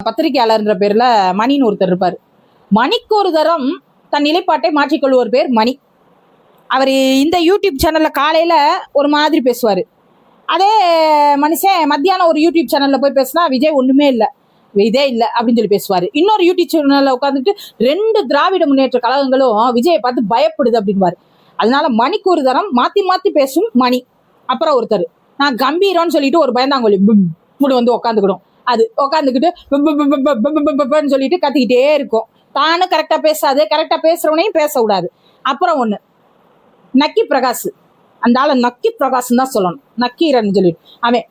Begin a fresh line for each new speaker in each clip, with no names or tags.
பத்திரிகையாளர்ன்ற பேர்ல மணின்னு ஒருத்தர் இருப்பார். மணிக்கு ஒரு தரம் தன் நிலைப்பாட்டை மாற்றிக்கொள்வோர் பேர் மணி. அவர் இந்த யூடியூப் சேனல்ல காலையில ஒரு மாதிரி பேசுவார். அதே மனுஷன் மத்தியானம் ஒரு யூடியூப் சேனல்ல போய் பேசினா விஜய் ஒண்ணுமே இல்லை, இதே இல்லை அப்படின்னு சொல்லி பேசுவார். இன்னொரு யூடியூப் சேனல்ல உட்காந்துட்டு 2 திராவிட முன்னேற்ற கழகங்களும் விஜயை பார்த்து பயப்படுது அப்படின்வாரு. அதனால மணிக்கு ஒரு தரம் மாத்தி மாத்தி பேசும் மணி. அப்புறம் ஒருத்தர் நான் கம்பீரம்னு சொல்லிட்டு ஒரு பயந்தாங்கொல்லி இப்படி வந்து உட்காந்துக்கிடும். அது உட்காந்துக்கிட்டு சொல்லிட்டு கத்திக்கிட்டே இருக்கும். தானும் கரெக்டா பேசாது, கரெக்டா பேசுறவனையும் பேச விடாது. அப்புறம் ஒண்ணு நக்கி பிரகாஷ், அந்த ஆளை நக்கி பிரகாஷ் தான் சொல்லணும், நக்கீரன் சொல்லிட்டு அவன்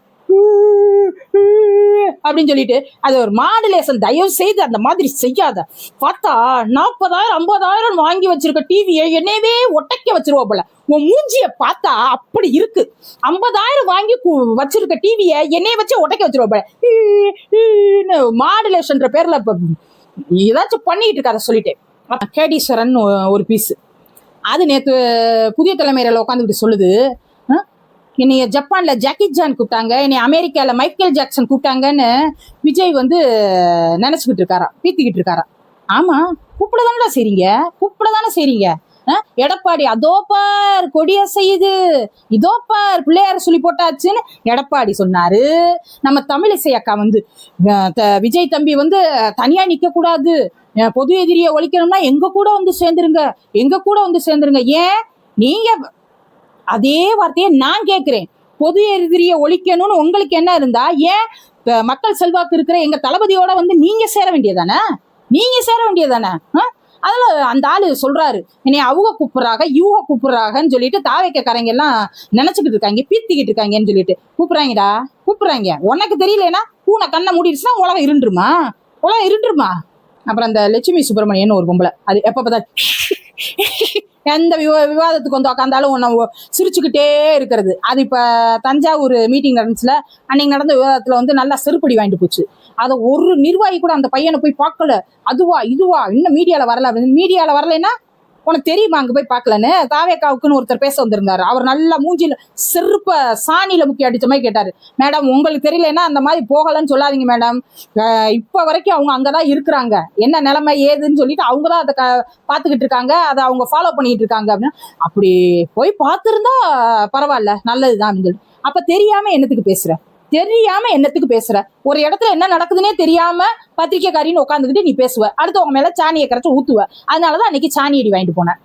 அப்படின்னு சொல்லிட்டு அது ஒரு மாடுலேஷன். தயவு செய்து அந்த மாதிரி செய்யாத. பார்த்தா 40,000 50,000 வாங்கி வச்சிருக்க டிவியை என்னையவே ஒட்டைக்க வச்சிருவா போல. உன் மூஞ்சிய பார்த்தா அப்படி இருக்கு. 50,000 வாங்கி வச்சிருக்க டிவியை என்னைய வச்சு ஒட்டைக்க வச்சிருவா போல. மாடுலேஷன்ற பேர்ல ஏதாச்சும் பண்ணிட்டு இருக்காத சொல்லிட்டேன். கேடீஸ்வரன் ஒரு பீஸ் அது நேற்று புதிய தலைமையில உட்காந்துக்கிட்டு சொல்லுது, என்னைய ஜப்பான்ல ஜாக்கி ஜான் கூப்பிட்டாங்க, என்னை அமெரிக்கால மைக்கேல் ஜாக்சன் கூப்பிட்டாங்கன்னு விஜய் வந்து நினைச்சுக்கிட்டு இருக்காராம், பீத்திக்கிட்டு இருக்காராம். ஆமா, கூப்பிடதானே செய்றீங்க. எடப்பாடி அதோ பார் கொடிய செய்யுது, இதோ பார் பிள்ளையார சொல்லி போட்டாச்சுன்னு எடப்பாடி சொன்னாரு. நம்ம தமிழிசை அக்கா வந்து விஜய் தம்பி வந்து தனியா நிக்க கூடாது, பொது எதிரியை ஒழிக்கணும்னா எங்க கூட வந்து சேர்ந்துருங்க. ஏன் நீங்க அதே வார்த்தையை நான் கேட்கிறேன், பொது எதிரியை ஒழிக்கணும்னு உங்களுக்கு என்ன இருந்தா ஏன் மக்கள் செல்வாக்கு இருக்கிற எங்க தளபதியோட வந்து நீங்க சேர வேண்டியதானே? அதுல அந்த ஆளு சொல்றாரு, என்னை அவங்க கூப்பிடுறாங்க இவங்க கூப்பிடுறாங்கன்னு சொல்லிட்டு தாவைக்காரங்க எல்லாம் நினைச்சுக்கிட்டு இருக்காங்க, பீத்திக்கிட்டு இருக்காங்கன்னு சொல்லிட்டு கூப்பிடுறாங்க. உனக்கு தெரியலன்னா பூனை கண்ணை மூடிடுச்சுன்னா உலகம் இருண்டுருமா. அப்புறம் அந்த லட்சுமி சுப்பிரமணியன் ஒரு பொம்பளை, அது எப்ப பார்த்தா எந்த விவாதத்துக்கு வந்து உக்காந்தாலும் உன்னை சிரிச்சுக்கிட்டே இருக்கிறது. அது இப்ப தஞ்சாவூர் மீட்டிங் நடந்துச்சுல, அன்னைக்கு நடந்த விவாதத்துல வந்து நல்லா செருப்படி வாங்கிட்டு போச்சு. அதை ஒரு நிர்வாகி கூட அந்த பையனை போய் பார்க்கல. அதுவா இதுவா இன்னும் மீடியால வரல அப்படின்னு. மீடியால வரலைன்னா உனக்கு தெரியுமா அங்க போய் பார்க்கலன்னு தாவேக்காவுக்குன்னு ஒருத்தர் பேச வந்திருந்தாரு. அவர் நல்லா மூஞ்சில செருப்ப சாணியில முக்கி அடிச்ச மாதிரி கேட்டாரு, மேடம் உங்களுக்கு தெரியலன்னா அந்த மாதிரி போகலன்னு சொல்லாதீங்க மேடம், இப்ப வரைக்கும் அவங்க அங்கதான் இருக்கிறாங்க, என்ன நிலைமை ஏதுன்னு சொல்லிட்டு அவங்கதான் அதை பார்த்துக்கிட்டு இருக்காங்க, அதை அவங்க ஃபாலோ பண்ணிட்டு இருக்காங்க அப்படின்னு. அப்படி போய் பார்த்துருந்தா பரவாயில்ல, நல்லதுதான் அப்படின்னு சொல்லி. அப்ப தெரியாம என்னத்துக்கு பேசுற? ஒரு இடத்துல என்ன நடக்குதுன்னே தெரியாம பத்திரிக்கைக்காரின்னு உட்காந்துக்கிட்டு நீ பேசுவ, அடுத்தவங்க மேல சாணியை கரைச்சு ஊத்துவ. அதனாலதான் அன்னைக்கு சாணி அடி வாங்கிட்டு போனேன்.